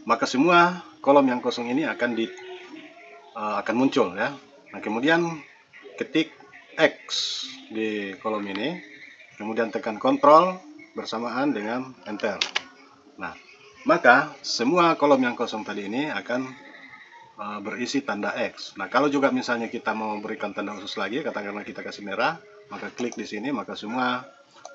maka semua kolom yang kosong ini akan muncul ya. Nah, kemudian ketik X di kolom ini, kemudian tekan Ctrl bersamaan dengan Enter. Nah, maka semua kolom yang kosong tadi ini akan berisi tanda X. Nah, kalau juga misalnya kita mau berikan tanda khusus lagi, katakanlah kita kasih merah, maka klik di sini, maka semua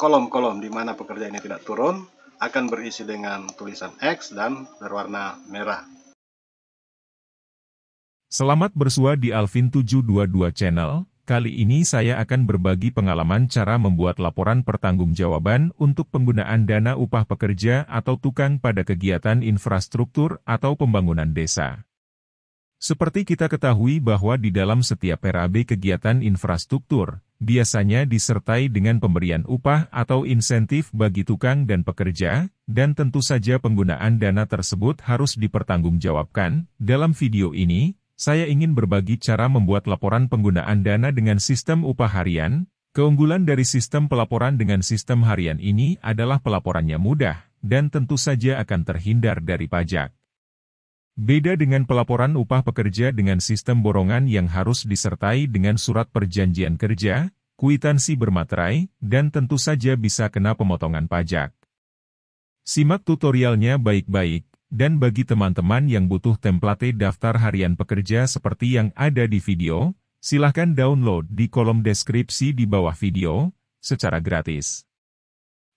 kolom-kolom di mana pekerja ini tidak turun akan berisi dengan tulisan X dan berwarna merah. Selamat bersua di Alvin 722 Channel. Kali ini saya akan berbagi pengalaman cara membuat laporan pertanggungjawaban untuk penggunaan dana upah pekerja atau tukang pada kegiatan infrastruktur atau pembangunan desa. Seperti kita ketahui bahwa di dalam setiap PRAB kegiatan infrastruktur, biasanya disertai dengan pemberian upah atau insentif bagi tukang dan pekerja, dan tentu saja penggunaan dana tersebut harus dipertanggungjawabkan. Dalam video ini, saya ingin berbagi cara membuat laporan penggunaan dana dengan sistem upah harian. Keunggulan dari sistem pelaporan dengan sistem harian ini adalah pelaporannya mudah, dan tentu saja akan terhindar dari pajak. Beda dengan pelaporan upah pekerja dengan sistem borongan yang harus disertai dengan surat perjanjian kerja, kwitansi bermaterai, dan tentu saja bisa kena pemotongan pajak. Simak tutorialnya baik-baik, dan bagi teman-teman yang butuh template daftar harian pekerja seperti yang ada di video, silahkan download di kolom deskripsi di bawah video, secara gratis.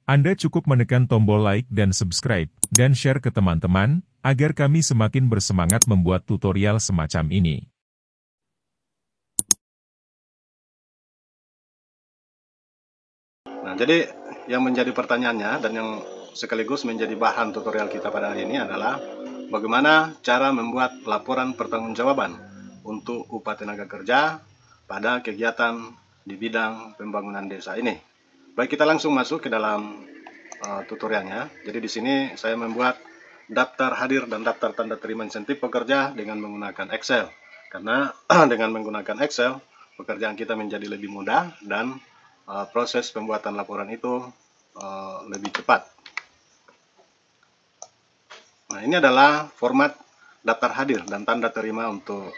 Anda cukup menekan tombol like dan subscribe, dan share ke teman-teman, agar kami semakin bersemangat membuat tutorial semacam ini. Nah, jadi yang menjadi pertanyaannya dan yang sekaligus menjadi bahan tutorial kita pada hari ini adalah bagaimana cara membuat laporan pertanggungjawaban untuk upah tenaga kerja pada kegiatan di bidang pembangunan desa ini. Baik, kita langsung masuk ke dalam tutorialnya. Jadi di sini saya membuat daftar hadir dan daftar tanda terima insentif pekerja dengan menggunakan Excel. Karena dengan menggunakan Excel, pekerjaan kita menjadi lebih mudah dan proses pembuatan laporan itu lebih cepat. Nah, ini adalah format daftar hadir dan tanda terima untuk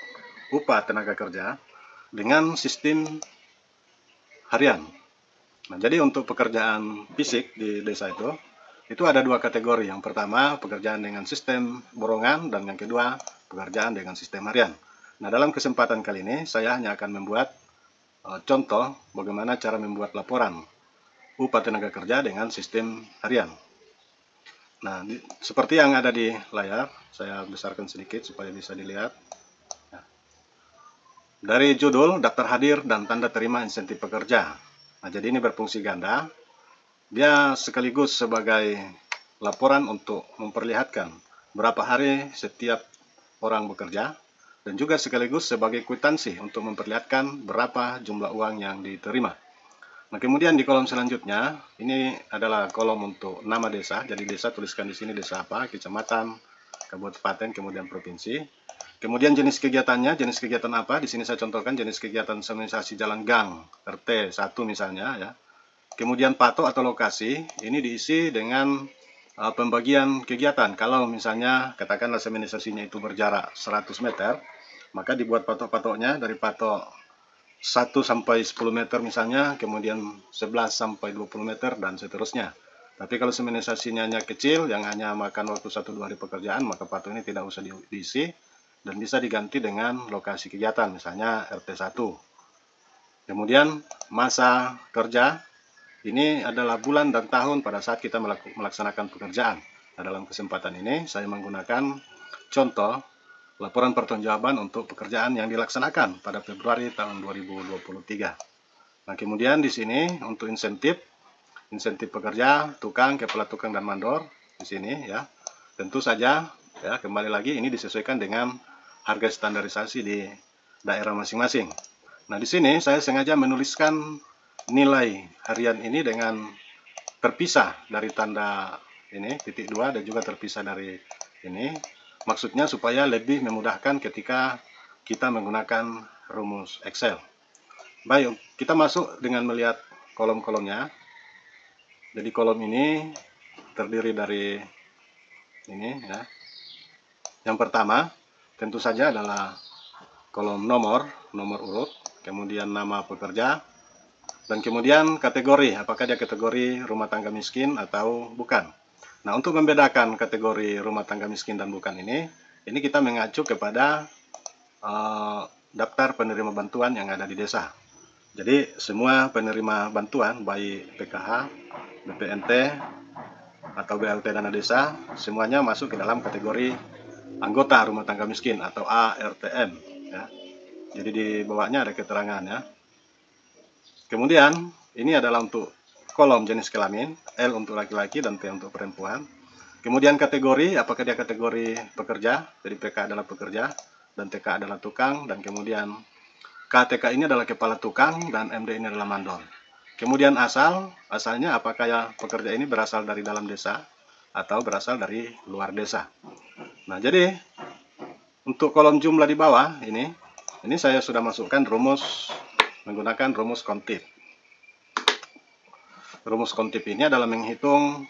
upah tenaga kerja dengan sistem harian. Nah, jadi untuk pekerjaan fisik di desa itu ada dua kategori. Yang pertama, pekerjaan dengan sistem borongan, dan yang kedua, pekerjaan dengan sistem harian. Nah, dalam kesempatan kali ini, saya hanya akan membuat contoh bagaimana cara membuat laporan upah tenaga kerja dengan sistem harian. Nah, seperti yang ada di layar, saya besarkan sedikit supaya bisa dilihat. Nah, dari judul, daftar hadir dan tanda terima insentif pekerja. Nah, jadi ini berfungsi ganda. Dia sekaligus sebagai laporan untuk memperlihatkan berapa hari setiap orang bekerja, dan juga sekaligus sebagai kwitansi untuk memperlihatkan berapa jumlah uang yang diterima. Nah, kemudian di kolom selanjutnya, ini adalah kolom untuk nama desa. Jadi desa, tuliskan di sini desa apa, kecamatan, kabupaten, kemudian provinsi. Kemudian jenis kegiatannya, jenis kegiatan apa? Di sini saya contohkan jenis kegiatan sementisasi jalan gang, RT 1 misalnya ya. Kemudian patok atau lokasi, ini diisi dengan pembagian kegiatan. Kalau misalnya katakanlah sementisasinya itu berjarak 100 meter, maka dibuat patok-patoknya dari patok 1 sampai 10 meter misalnya, kemudian 11 sampai 20 meter, dan seterusnya. Tapi kalau sementisasinya hanya kecil, yang hanya makan waktu 1-2 hari pekerjaan, maka patok ini tidak usah diisi, dan bisa diganti dengan lokasi kegiatan, misalnya RT 1. Kemudian masa kerja, ini adalah bulan dan tahun pada saat kita melaksanakan pekerjaan. Nah, dalam kesempatan ini saya menggunakan contoh laporan pertanggungjawaban untuk pekerjaan yang dilaksanakan pada Februari tahun 2023. Nah, kemudian di sini untuk insentif pekerja, tukang, kepala tukang, dan mandor di sini ya. Tentu saja ya, kembali lagi ini disesuaikan dengan harga standarisasi di daerah masing-masing. Nah, di sini saya sengaja menuliskan nilai harian ini dengan terpisah dari tanda ini titik 2 dan juga terpisah dari ini. Maksudnya supaya lebih memudahkan ketika kita menggunakan rumus Excel. Baik, kita masuk dengan melihat kolom-kolomnya. Jadi kolom ini terdiri dari ini ya. Yang pertama, tentu saja adalah kolom nomor urut, kemudian nama pekerja, dan kemudian kategori, apakah dia kategori rumah tangga miskin atau bukan. Nah, untuk membedakan kategori rumah tangga miskin dan bukan ini kita mengacu kepada daftar penerima bantuan yang ada di desa. Jadi semua penerima bantuan, baik PKH, BPNT, atau BLT dana desa, semuanya masuk ke dalam kategori anggota rumah tangga miskin atau ARTM. Ya. Jadi di bawahnya ada keterangan ya. Kemudian ini adalah untuk kolom jenis kelamin, L untuk laki-laki dan T untuk perempuan. Kemudian kategori, apakah dia kategori pekerja, jadi PK adalah pekerja, dan TK adalah tukang, dan kemudian KTK ini adalah kepala tukang, dan MD ini adalah mandor. Kemudian asalnya apakah ya pekerja ini berasal dari dalam desa, atau berasal dari luar desa. Nah, jadi untuk kolom jumlah di bawah ini saya sudah masukkan rumus, menggunakan rumus kontip. Rumus kontip ini adalah menghitung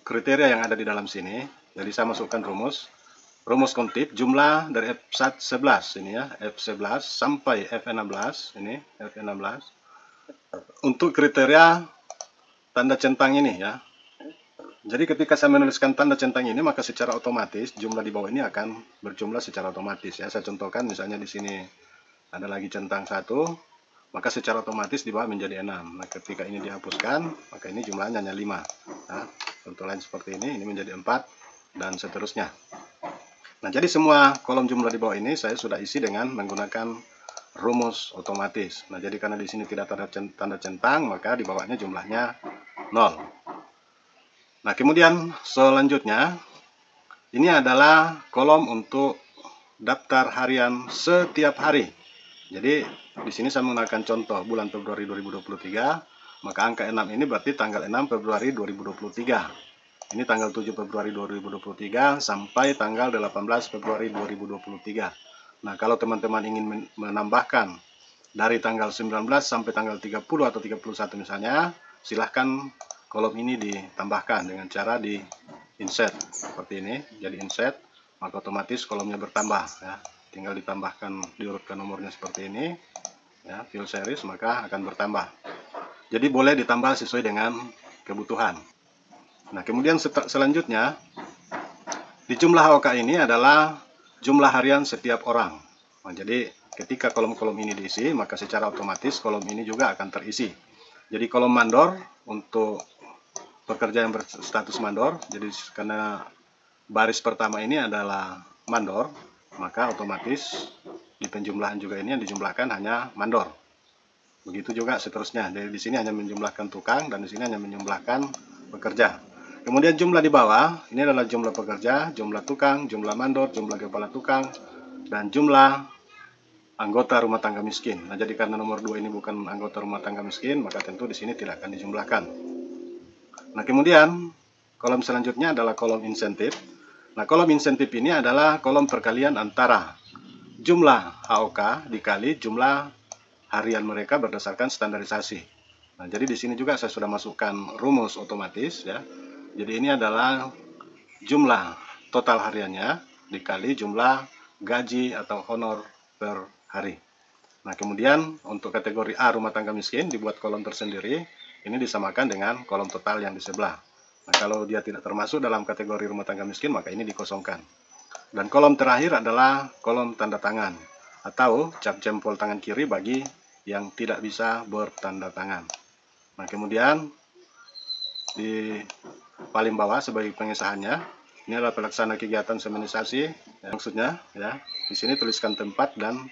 kriteria yang ada di dalam sini. Jadi saya masukkan rumus kontip jumlah dari F11 ini ya, F11 sampai F16 ini, F16 untuk kriteria tanda centang ini ya. Jadi ketika saya menuliskan tanda centang ini, maka secara otomatis jumlah di bawah ini akan berjumlah secara otomatis ya. Saya contohkan misalnya di sini ada lagi centang 1, maka secara otomatis di bawah menjadi 6. Nah, ketika ini dihapuskan, maka ini jumlahnya hanya 5. Nah, contoh lain seperti ini menjadi 4 dan seterusnya. Nah, jadi semua kolom jumlah di bawah ini saya sudah isi dengan menggunakan rumus otomatis. Nah, jadi karena di sini tidak ada tanda centang, maka di bawahnya jumlahnya 0. Nah, kemudian selanjutnya ini adalah kolom untuk daftar harian setiap hari. Jadi di sini saya menggunakan contoh bulan Februari 2023, maka angka 6 ini berarti tanggal 6 Februari 2023. Ini tanggal 7 Februari 2023 sampai tanggal 18 Februari 2023. Nah, kalau teman-teman ingin menambahkan dari tanggal 19 sampai tanggal 30 atau 31 misalnya, silahkan kolom ini ditambahkan dengan cara di insert seperti ini. Jadi insert, maka otomatis kolomnya bertambah ya. Tinggal ditambahkan, diurutkan nomornya seperti ini ya, fill series, maka akan bertambah. Jadi boleh ditambah sesuai dengan kebutuhan. Nah, kemudian selanjutnya di jumlah HOK ini adalah jumlah harian setiap orang. Nah, jadi ketika kolom-kolom ini diisi, maka secara otomatis kolom ini juga akan terisi. Jadi kolom mandor untuk pekerja yang berstatus mandor, jadi karena baris pertama ini adalah mandor, maka otomatis di penjumlahan juga ini yang dijumlahkan hanya mandor. Begitu juga seterusnya. Jadi di sini hanya menjumlahkan tukang dan di sini hanya menjumlahkan pekerja. Kemudian jumlah di bawah ini adalah jumlah pekerja, jumlah tukang, jumlah mandor, jumlah kepala tukang, dan jumlah anggota rumah tangga miskin. Nah, jadi karena nomor 2 ini bukan anggota rumah tangga miskin, maka tentu di sini tidak akan dijumlahkan. Nah, kemudian kolom selanjutnya adalah kolom insentif. Nah, kolom insentif ini adalah kolom perkalian antara jumlah HOK dikali jumlah harian mereka berdasarkan standarisasi. Nah, jadi di sini juga saya sudah masukkan rumus otomatis ya. Jadi ini adalah jumlah total hariannya dikali jumlah gaji atau honor per hari. Nah, kemudian untuk kategori A rumah tangga miskin dibuat kolom tersendiri. Ini disamakan dengan kolom total yang di sebelah. Nah, kalau dia tidak termasuk dalam kategori rumah tangga miskin, maka ini dikosongkan. Dan kolom terakhir adalah kolom tanda tangan atau cap jempol tangan kiri bagi yang tidak bisa bertanda tangan. Nah, kemudian di paling bawah sebagai pengesahannya, ini adalah pelaksana kegiatan seminisasi. Ya, maksudnya, ya, di sini tuliskan tempat dan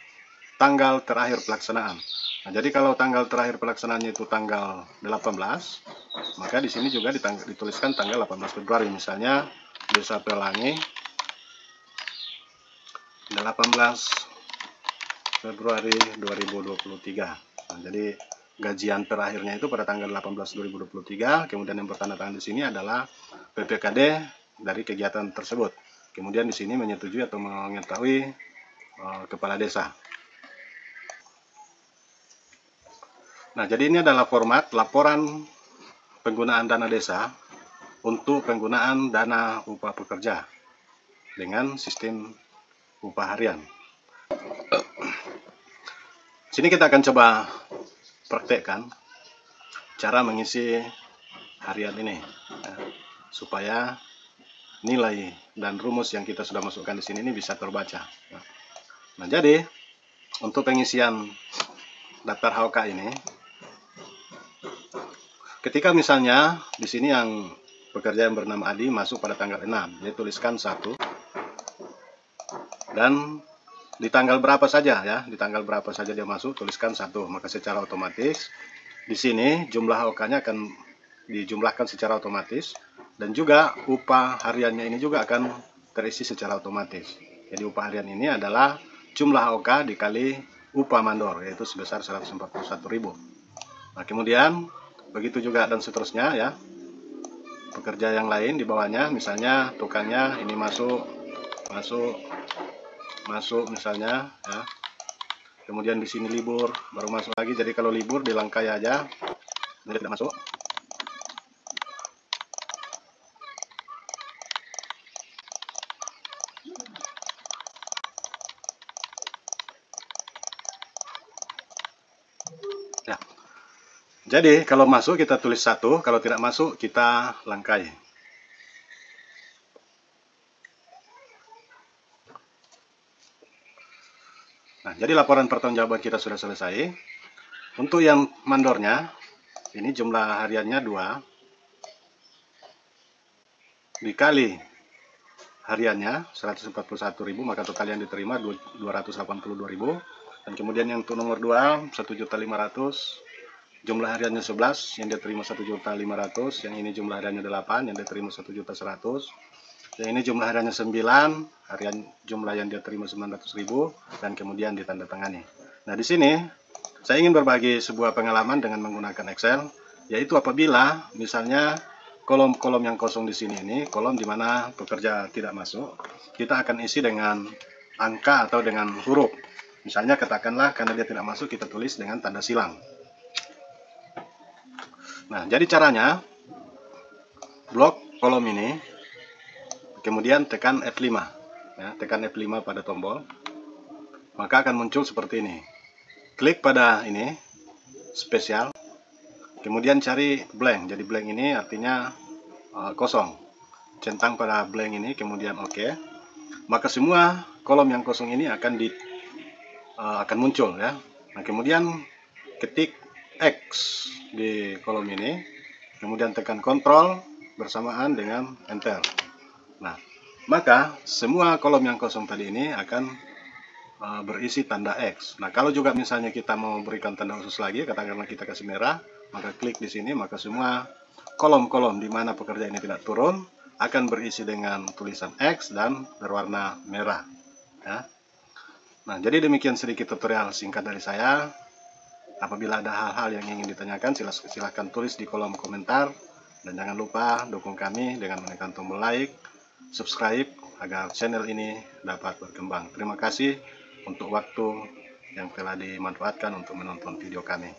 tanggal terakhir pelaksanaan. Nah, jadi kalau tanggal terakhir pelaksanaannya itu tanggal 18, maka di sini juga dituliskan tanggal 18 Februari. Misalnya Desa Pelangi 18 Februari 2023. Nah, jadi gajian terakhirnya itu pada tanggal 18 2023. Kemudian yang bertanda tangan di sini adalah PPKD dari kegiatan tersebut. Kemudian di sini menyetujui atau mengetahui kepala desa. Nah, jadi ini adalah format laporan penggunaan dana desa untuk penggunaan dana upah pekerja. dengan sistem upah harian. Sini kita akan coba praktekkan cara mengisi harian ini ya, supaya nilai dan rumus yang kita sudah masukkan di sini ini bisa terbaca. Nah, jadi untuk pengisian daftar HOK ini, ketika misalnya di sini yang pekerja yang bernama Adi masuk pada tanggal 6, dia tuliskan 1, dan di tanggal berapa saja ya, di tanggal berapa saja dia masuk tuliskan 1, maka secara otomatis di sini jumlah HOK-nya akan dijumlahkan secara otomatis, dan juga upah hariannya ini juga akan terisi secara otomatis. Jadi upah harian ini adalah jumlah HOK dikali upah mandor, yaitu sebesar 141.000. Nah, kemudian begitu juga dan seterusnya ya. Pekerja yang lain di bawahnya, misalnya tukangnya ini masuk misalnya ya. Kemudian di sini libur, baru masuk lagi. Jadi kalau libur dilangkai aja, dia tidak masuk. Ya. Jadi kalau masuk kita tulis 1, kalau tidak masuk kita langkai. Nah, jadi laporan pertanggungjawaban kita sudah selesai. Untuk yang mandornya, ini jumlah hariannya 2, dikali hariannya 141.000, maka total yang diterima 282.000. Dan kemudian yang untuk nomor 2, 1.500.000, jumlah hariannya 11, yang diterima 1.500.000, yang ini jumlah hariannya 8, yang diterima 1.100.000. Yang ini jumlah hariannya 9, harian jumlah yang dia terima 900.000, dan kemudian ditandatangani. Nah, di sini saya ingin berbagi sebuah pengalaman dengan menggunakan Excel, yaitu apabila misalnya kolom-kolom yang kosong di sini ini kolom di mana pekerja tidak masuk, kita akan isi dengan angka atau dengan huruf. Misalnya katakanlah karena dia tidak masuk kita tulis dengan tanda silang. Nah, jadi caranya blok kolom ini, kemudian tekan F5 ya, tekan F5 pada tombol, maka akan muncul seperti ini. Klik pada ini spesial, kemudian cari blank. Jadi blank ini artinya kosong, centang pada blank ini, kemudian OK, maka semua kolom yang kosong ini akan muncul ya. Nah, kemudian ketik X di kolom ini, kemudian tekan Ctrl bersamaan dengan Enter. Nah, maka semua kolom yang kosong tadi ini akan berisi tanda X. Nah, kalau juga misalnya kita mau berikan tanda khusus lagi, katakanlah kita kasih merah, maka klik di sini, maka semua kolom-kolom di mana pekerja ini tidak turun akan berisi dengan tulisan X dan berwarna merah. Ya. Nah, jadi demikian sedikit tutorial singkat dari saya. Apabila ada hal-hal yang ingin ditanyakan, silahkan tulis di kolom komentar. Dan jangan lupa dukung kami dengan menekan tombol like, subscribe agar channel ini dapat berkembang. Terima kasih untuk waktu yang telah dimanfaatkan untuk menonton video kami.